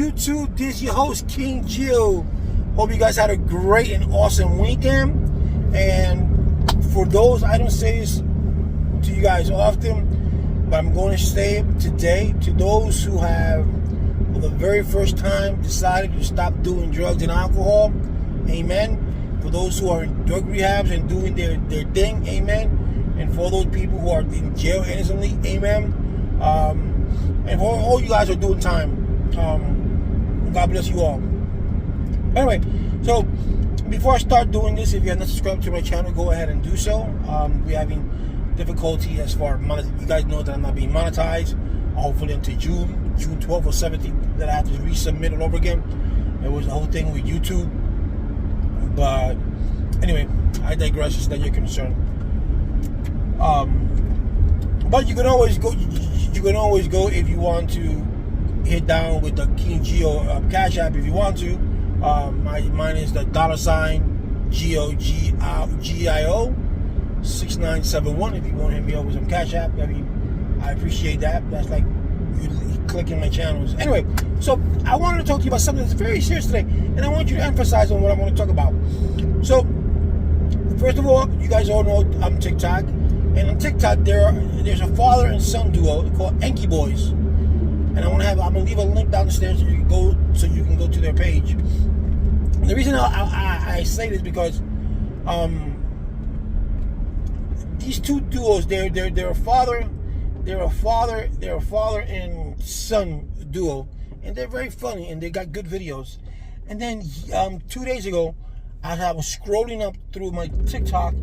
YouTube? This is your host, King Gio. Hope you guys had a great and awesome weekend. And for those, I don't say this to you guys often, but I'm going to say it today to those who have, for the very first time, decided to stop doing drugs and alcohol. Amen. For those who are in drug rehabs and doing their thing. Amen. And for those people who are in jail innocently. Amen. And for all you guys who are doing time, God bless you all. Anyway, so before I start doing this, if you have not subscribed to my channel, go ahead and do so. We're having difficulty as far as you guys know that I'm not being monetized. Hopefully until June 12th or 17th, that I have to resubmit it over again. It was the whole thing with YouTube. But anyway, I digress. It's not your concern. But you can always go. You can always go if you want to hit down with the King Gio Cash App if you want to. Mine is the $GIO 6971. If you want to hit me over some Cash App, I appreciate that. That's like you clicking my channels. Anyway, so I wanted to talk to you about something that's very serious today, and I want you to emphasize on what I want to talk about. So, first of all, you guys all know I'm TikTok. And on TikTok, there's a father and son duo called Enki Boys, and I'm gonna leave a link downstairs so you can go to their page. And the reason I say this because these two duos, they're a father and son duo, and they're very funny and they got good videos. And then 2 days ago, I was scrolling up through my TikTok.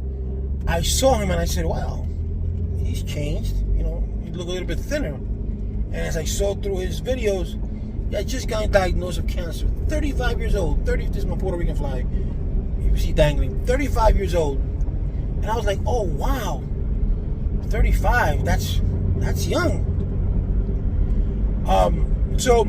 I saw him and I said, wow, he's changed. You know, he looked a little bit thinner. And as I saw through his videos, he had just gotten diagnosed with cancer. 35 years old. This is my Puerto Rican flag. You see dangling. 35 years old. And I was like, oh, wow. 35, that's young. So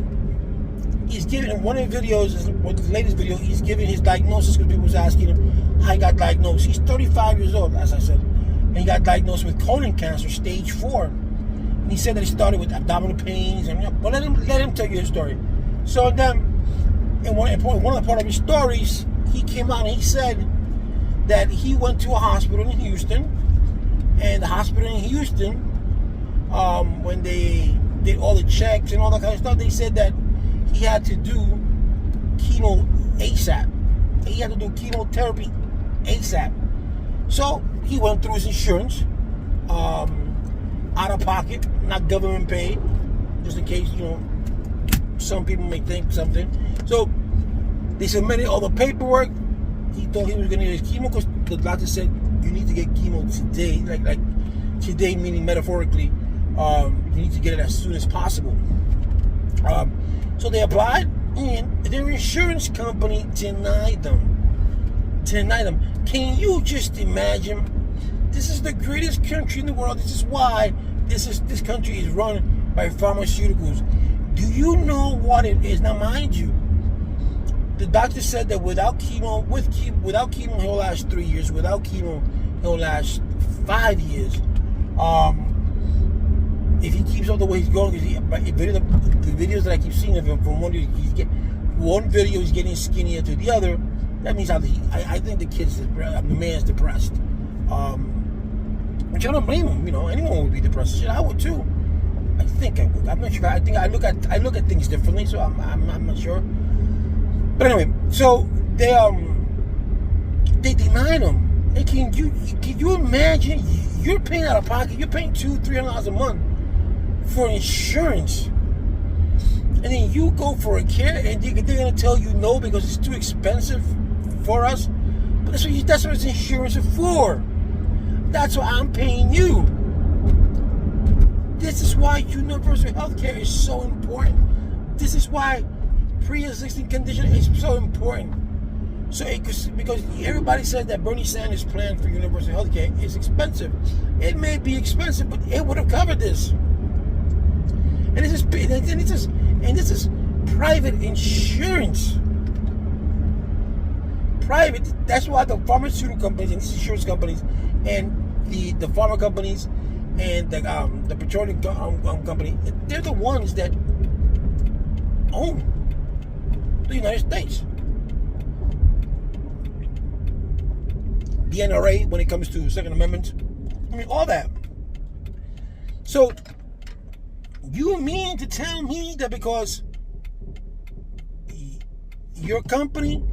he's giving, in one of the videos, the latest video, he's giving his diagnosis because people was asking him how he got diagnosed. He's 35 years old, as I said, and he got diagnosed with colon cancer, stage 4. And he said that he started with abdominal pains, but let him tell you his story. So then, in one of the part of his stories, he came out and he said that he went to a hospital in Houston, and the hospital in Houston, when they did all the checks and all that kind of stuff, they said that he had to do chemo ASAP. He had to do chemotherapy ASAP. So he went through his insurance, out of pocket, not government paid, just in case, some people may think something. So they submitted all the paperwork. He thought he was going to get his chemo because the doctor said you need to get chemo today, like today meaning metaphorically. You need to get it as soon as possible. So they applied, and their insurance company denied them. Can you just imagine? This is the greatest country in the world. This is why this country is run by pharmaceuticals. Do you know what it is? Now, mind you, the doctor said that without chemo, he'll last 3 years. Without chemo, he'll last 5 years. If he keeps up the way he's going, the videos that I keep seeing of him, from one video he's getting skinnier to the other. That means I think the man's depressed. Which I don't blame him. Anyone would be depressed. Shit, I would too. I think I would. I'm not sure. I think I look at things differently, so I'm not sure. But anyway, so they denied him. Hey, can you imagine? You're paying out of pocket. You're paying $200-300 a month for insurance, and then you go for a care, and they're gonna tell you no because it's too expensive for us. But that's what insurance is for. That's why I'm paying you. This is why universal health care is so important. This is why pre-existing condition is so important. So because everybody says that Bernie Sanders' plan for universal health care is expensive. It may be expensive, but it would have covered this. And this is private insurance. Private. That's why the pharmaceutical companies and these insurance companies and the pharma companies and the petroleum company, they're the ones that own the United States. The NRA, when it comes to Second Amendment, I mean, all that. So, you mean to tell me that because your company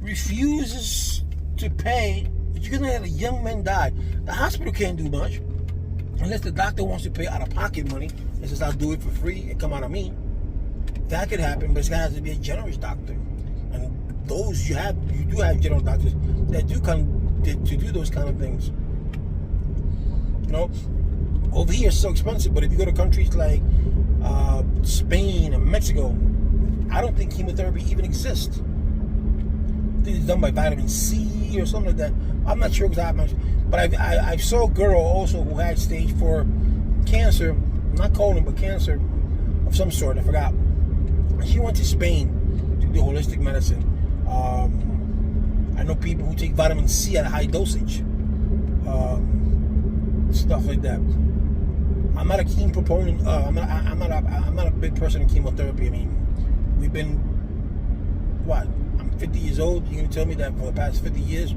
refuses to pay, you're gonna let a young man die? The hospital can't do much unless the doctor wants to pay out of pocket money and says, I'll do it for free and come out of me. That could happen, but it's gonna have to be a generous doctor. And those you do have general doctors that do come to do those kind of things. You know, over here it's so expensive, but if you go to countries like Spain and Mexico, I don't think chemotherapy even exists. I think it's done by vitamin C or something like that. I'm not sure exactly, but I saw a girl also who had stage 4 cancer, not colon, but cancer of some sort, I forgot. And she went to Spain to do holistic medicine. I know people who take vitamin C at a high dosage, stuff like that. I'm not a keen proponent. I'm not a big person in chemotherapy. I mean, we've been, what? I'm 50 years old. You're gonna tell me that for the past 50 years,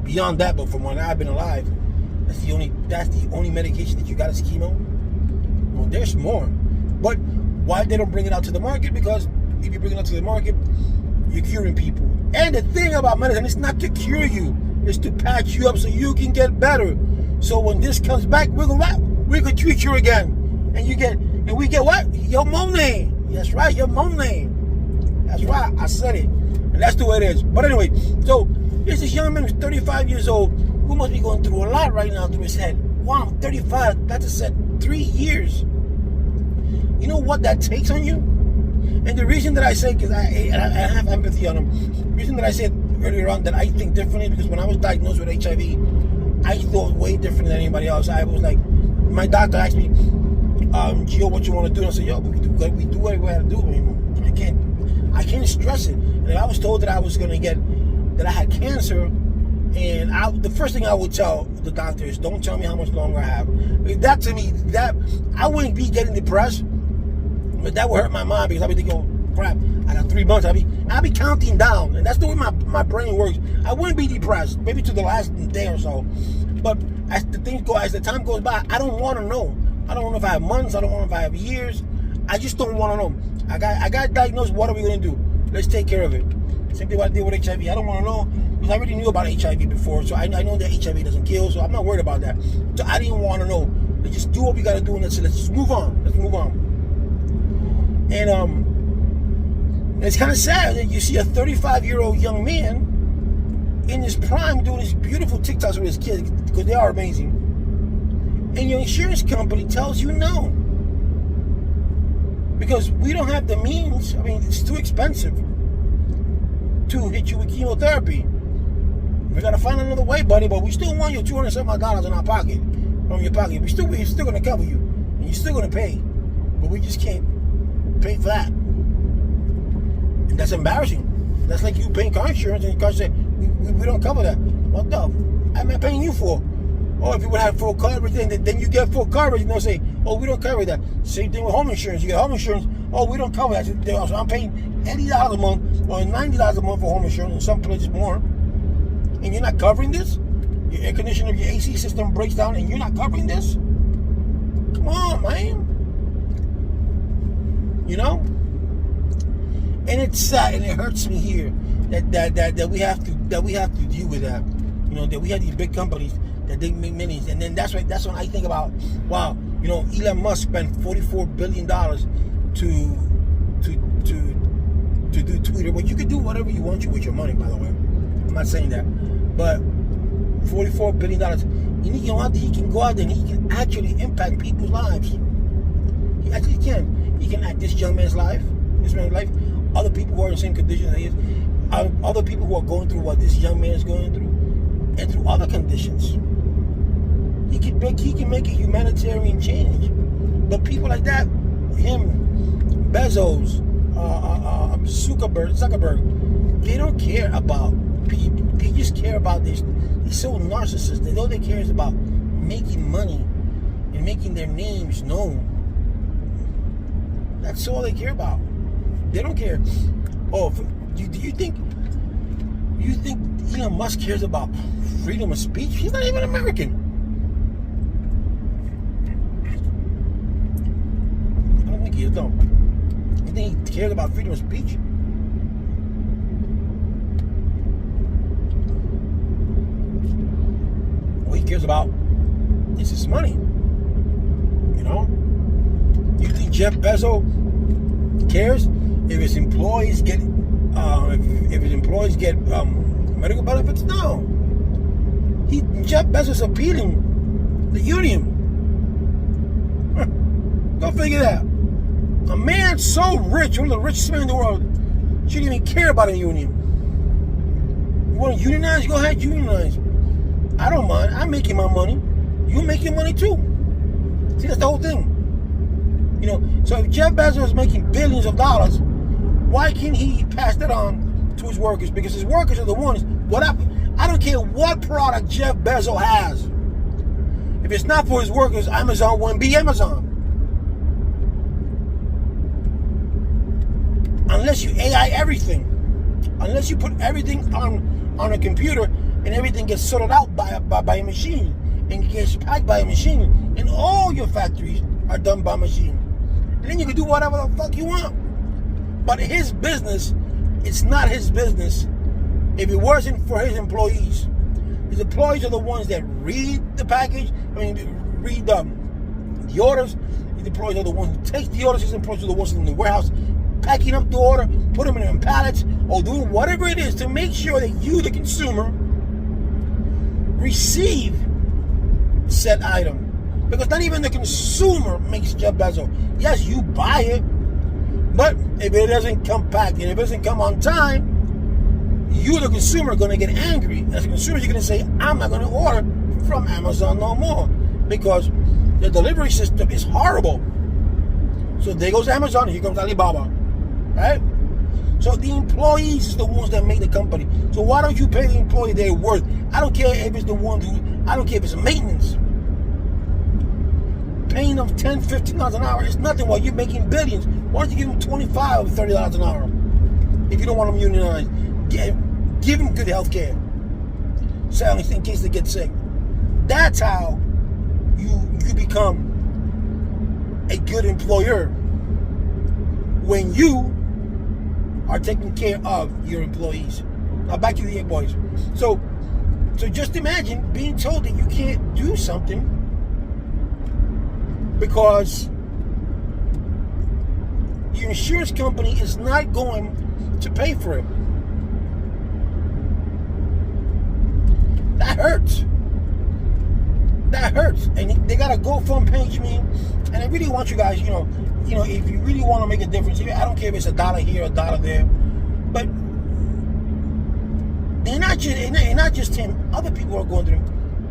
beyond that, but from when I've been alive, that's the only medication that you got is chemo. Well, there's more, but why they don't bring it out to the market? Because if you bring it out to the market, you're curing people. And the thing about medicine, it's not to cure you, it's to patch you up so you can get better. So when this comes back, we're gonna treat you again, and we get what? Your money. That's right, your money. That's right, I said it, and that's the way it is. But anyway, so here's this young man who's 35 years old who must be going through a lot right now through his head. Wow, I'm 35. That just said 3 years. You know what that takes on you? And the reason that I say, because I have empathy on him, the reason that I said earlier on that I think differently, because when I was diagnosed with HIV, I thought way different than anybody else. I was like, my doctor asked me, Gio, what you want to do? And I said, yo, we do what we have to do. I mean, I can't stress it. And if I was told that I was going to that I had cancer, and the first thing I would tell the doctor is, don't tell me how much longer I have. That to me, that I wouldn't be getting depressed, but that would hurt my mind, because I'd be thinking, oh crap, I got 3 months. I'd be counting down, and that's the way my brain works. I wouldn't be depressed, maybe to the last day or so, but as the time goes by, I don't want to know. I don't know if I have months. I don't know if I have years. I just don't want to know. I got diagnosed. What are we going to do? Let's take care of it. Same thing what I did with HIV. I don't want to know, because I already knew about HIV before, so I know that HIV doesn't kill, so I'm not worried about that. So I didn't want to know. Let's just do what we got to do, and let's just move on. Let's move on. And it's kind of sad that you see a 35-year-old young man in his prime doing these beautiful TikToks with his kids, because they are amazing, and your insurance company tells you no, because we don't have the means. I mean, it's too expensive to hit you with chemotherapy. We gotta find another way, buddy, but we still want your $275 in our pocket, from your pocket. We're still gonna cover you, and you're still gonna pay, but we just can't pay for that. And that's embarrassing. That's like you paying car insurance, and your car said, we don't cover that. What the am I paying you for? Or if you would have full coverage, then you get full coverage, and they'll say, oh, we don't cover that. Same thing with home insurance. You get home insurance, oh, we don't cover that. So I'm paying $80 a month or $90 a month for home insurance, in some places more. And you're not covering this? Your air conditioner, your AC system breaks down, and you're not covering this? Come on, man. You know? And it's sad, and it hurts me here that we have to deal with that. You know, that we have these big companies that they make minis, and then that's when I think about, wow, you know, Elon Musk spent $44 billion to do Twitter. Well, you can do whatever you want with your money, by the way. I'm not saying that, but $44 billion, and he can go out there and he can actually impact people's lives. He actually can. He can act this young man's life, other people who are in the same conditions as he is, other people who are going through what this young man is going through, and through other conditions. He can make a humanitarian change. But people like that, him, Bezos, Zuckerberg, they don't care about people. They just care about this. They're so narcissistic. All they care is about making money and making their names known. That's all they care about. They don't care. Oh, do you think Elon Musk cares about freedom of speech? He's not even American. I don't think he is, no. You think he cares about freedom of speech? What he cares about is his money. You know? You think Jeff Bezos cares if his employees get medical benefits? No. Jeff Bezos is appealing the union. Go figure that. A man so rich, one of the richest men in the world, shouldn't even care about a union. You want to unionize? Go ahead, unionize. I don't mind. I'm making my money. You make your money too. See, that's the whole thing. You know, so if Jeff Bezos is making billions of dollars, why can't he pass that on to his workers? Because his workers are the ones. I don't care what product Jeff Bezos has. If it's not for his workers, Amazon wouldn't be Amazon. Unless you AI everything. Unless you put everything on a computer and everything gets sorted out by a machine and gets packed by a machine, and all your factories are done by machine. And then you can do whatever the fuck you want. But his business, it's not his business if it wasn't for his employees. His employees are the ones that read the package, read the orders. His employees are the ones who take the orders. His employees are the ones in the warehouse packing up the order, put them in pallets, or doing whatever it is to make sure that you, the consumer, receive said item. Because not even the consumer makes Jeff Bezos. Yes, you buy it, but if it doesn't come packed and if it doesn't come on time, you, the consumer, are going to get angry. As a consumer, you're going to say, I'm not going to order from Amazon no more because the delivery system is horrible. So there goes Amazon, here comes Alibaba. Right? So the employees is the ones that make the company. So why don't you pay the employee their worth? I don't care if it's the one I don't care if it's maintenance. Paying them $10, $15 an hour is nothing while you're making billions. Why don't you give them $25 or $30 an hour? If you don't want them unionized, give them good health care. So in case they get sick. That's how you become a good employer. When you are taking care of your employees. Now back to the eight boys. So just imagine being told that you can't do something because your insurance company is not going to pay for it. That hurts. That hurts. And they got a GoFundMe page me, and I really want you guys, you know, if you really want to make a difference, I don't care if it's $1 here, $1 there, but they're not just him. Other people are going through.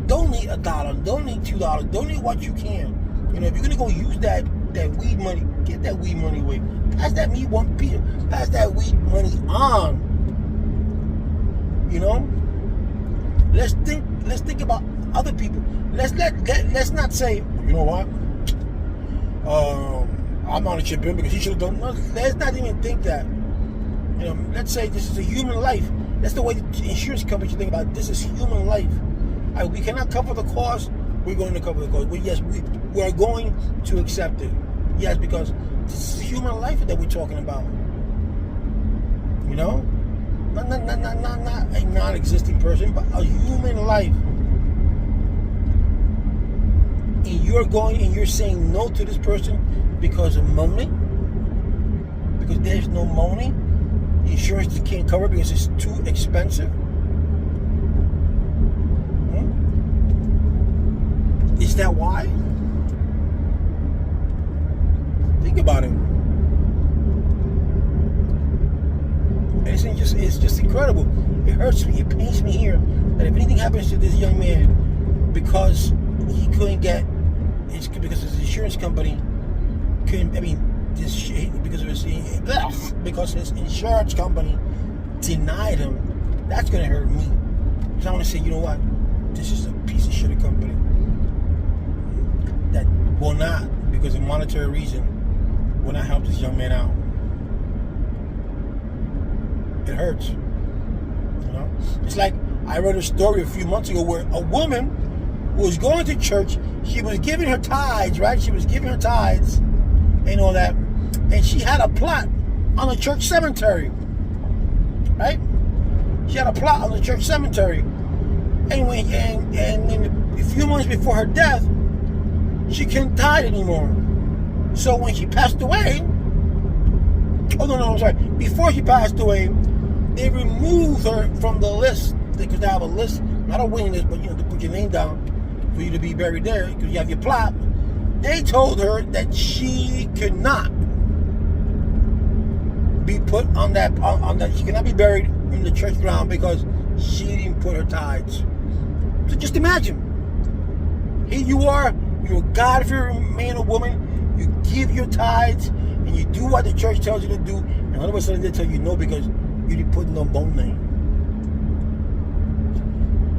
Donate $1, donate $2, donate what you can. You know, if you're gonna go use that weed money, get that weed money away. Pass that weed money on. You know, let's think about other people. Let's not say, you know what, I'm on a chip in because he should have done. No, let's not even think that. You know, let's say this is a human life. That's the way the insurance company should think about it. This is human life. We cannot cover the cost. We're going to cover the cost. We are going to accept it. Yes, because this is human life that we're talking about. You know, not a non-existing person, but a human life. And you're going and you're saying no to this person because of money, because there's no money. The insurance can't cover because it's too expensive. Is that why? Think about it. It's just incredible. It hurts me. It pains me here that if anything happens to this young man because he couldn't get, because his insurance company couldn't. Because his insurance company denied him. That's gonna hurt me. Because I want to say, you know what? This is a piece of shit of company that will not, because of monetary reason, will not help this young man out. It hurts. You know, it's like I read a story a few months ago where a woman who was going to church, she was giving her tithes, right? She was giving her tithes and all that, and she had a plot on the church cemetery, right? She had a plot on the church cemetery, and a few months before her death, she couldn't tithe anymore. So when she passed away, before she passed away, they removed her from the list, because they have a list, not a waiting list, but to put your name down for you to be buried there, because you have your plot. They told her that she could not be put on that, she cannot be buried in the church ground because she didn't put her tithes. So just imagine, here you are, you're a God-fearing man or woman, you give your tithes, and you do what the church tells you to do, and all of a sudden they tell you no because you didn't put no bone name.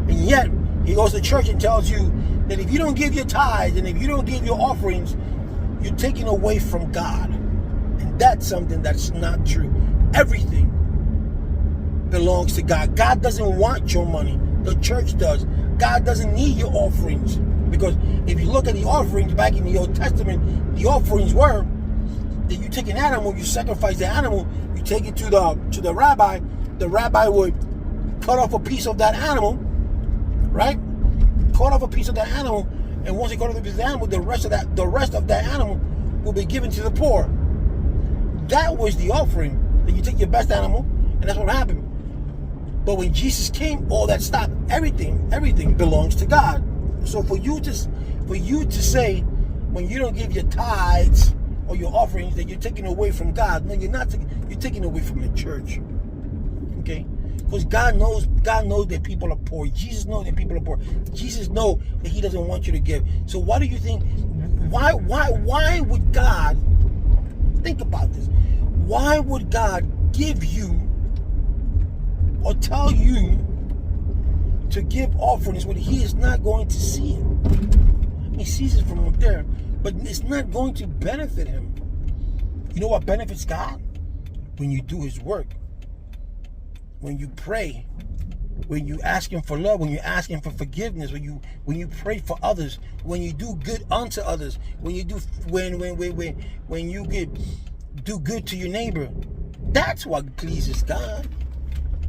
And yet, he goes to church and tells you that if you don't give your tithes and if you don't give your offerings, you're taking away from God. And that's something that's not true. Everything belongs to God. God doesn't want your money. The church does. God doesn't need your offerings. Because if you look at the offerings back in the Old Testament, the offerings were that you take an animal, you sacrifice the animal, you take it to the rabbi. The rabbi would cut off a piece of that animal, right? Cut off a piece of that animal, and once he cut off a piece of the animal, the rest of that animal will be given to the poor. That was the offering. That you take your best animal, and that's what happened. But when Jesus came, all that stopped. Everything belongs to God. So for you to say when you don't give your tithes or your offerings that you're taking away from God, no, you're not. You're taking away from the church. Okay, because God knows that people are poor. Jesus knows that people are poor. Jesus knows that He doesn't want you to give. So why do you think? Why would God? Think about this. Why would God give you or tell you to give offerings when He is not going to see it? He sees it from up there, but it's not going to benefit Him. You know what benefits God? When you do His work, when you pray, when you ask Him for love, when you ask Him for forgiveness, when you pray for others, when you do good unto others, when you do when you do good to your neighbor. That's what pleases God.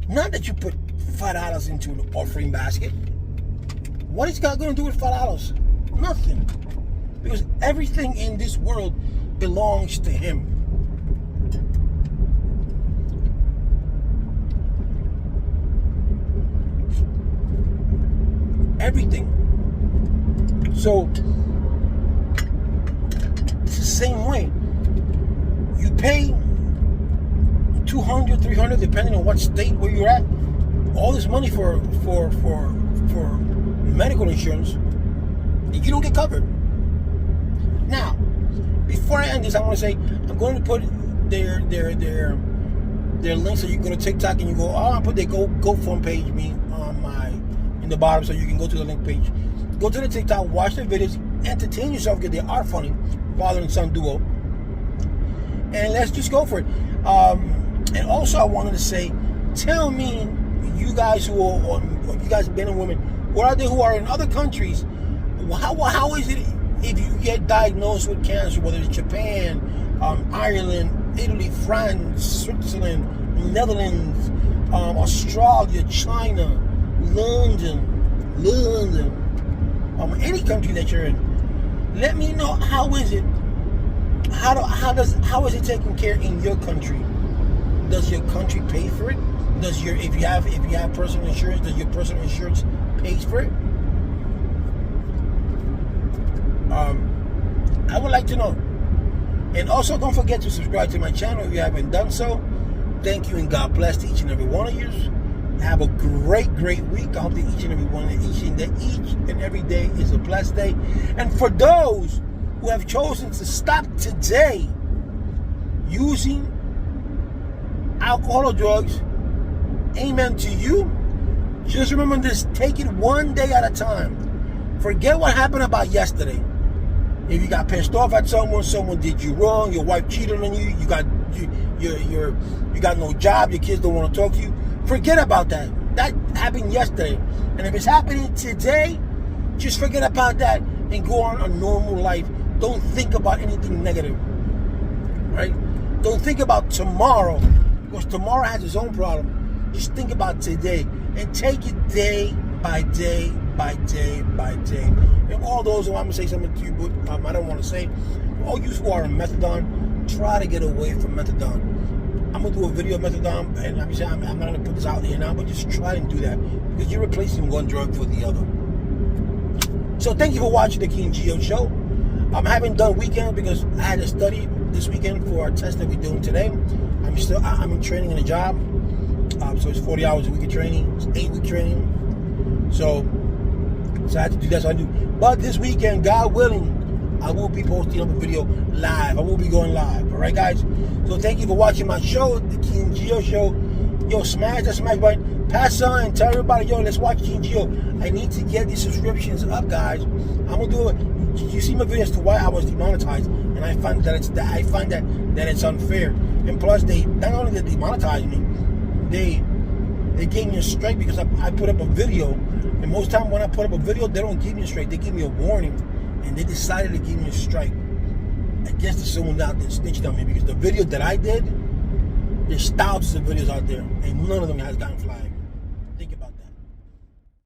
Not that you put $5 into an offering basket. What is God going to do with $5? Nothing. Because everything in this world belongs to Him. Everything. So it's the same way. You pay $200, $300, depending on what state where you're at. All this money for medical insurance, and you don't get covered. Now, before I end this, I want to say I'm going to put their links, so you go to TikTok and you go. I'll put their GoFund page in the bottom, so you can go to the link page. Go to the TikTok, watch the videos, entertain yourself because they are funny, father and son duo. And let's just go for it. And also, I wanted to say, tell me, you guys who are, or you guys men and women, who are in other countries, how is it if you get diagnosed with cancer, whether it's Japan, Ireland, Italy, France, Switzerland, Netherlands, Australia, China, London, any country that you're in, let me know how is it. How is it taken care in your country? Does your country pay for it? If you have personal insurance, does your personal insurance pay for it? I would like to know. And also, don't forget to subscribe to my channel if you haven't done so. Thank you, and God bless to each and every one of you. Have a great week. I hope that each and every day is a blessed day. And for those who have chosen to stop today using alcohol or drugs, amen to you. Just remember this, take it one day at a time. Forget what happened about yesterday. If you got pissed off at someone did you wrong, your wife cheated on you, you got you got no job, your kids don't want to talk to you. Forget about that. That happened yesterday. And if it's happening today, just forget about that and go on a normal life. Don't think about anything negative. Right? Don't think about tomorrow, because tomorrow has its own problem. Just think about today and take it day by day by day by day. And all those, I'm going to say something to you, but I don't want to say, all you who are on methadone, try to get away from methadone. I'm going to do a video of methadone, and I'm not going to put this out here now, but just try and do that, because you're replacing one drug for the other. So thank you for watching the King Geo Show. I haven't done weekend because I had to study this weekend for our test that we're doing today. I'm in training in a job, so it's 40 hours a week of training. It's 8-week training. So I had to do that. So I do. But this weekend, God willing, I will be posting up a video live. I will be going live. All right, guys. So thank you for watching my show, the King Geo Show. Yo, smash that smash button. Pass on and tell everybody, yo, let's watch King Geo. I need to get these subscriptions up, guys. I'm gonna do it. You see my video as to why I was demonetized, and I find that it's unfair. And plus, they not only did they demonetize me, they gave me a strike because I put up a video. And most time when I put up a video, they don't give me a strike. They give me a warning, and they decided to give me a strike. I guess there's someone out there snitched on me, because the video that I did, there's thousands of videos out there, and none of them has gotten flagged.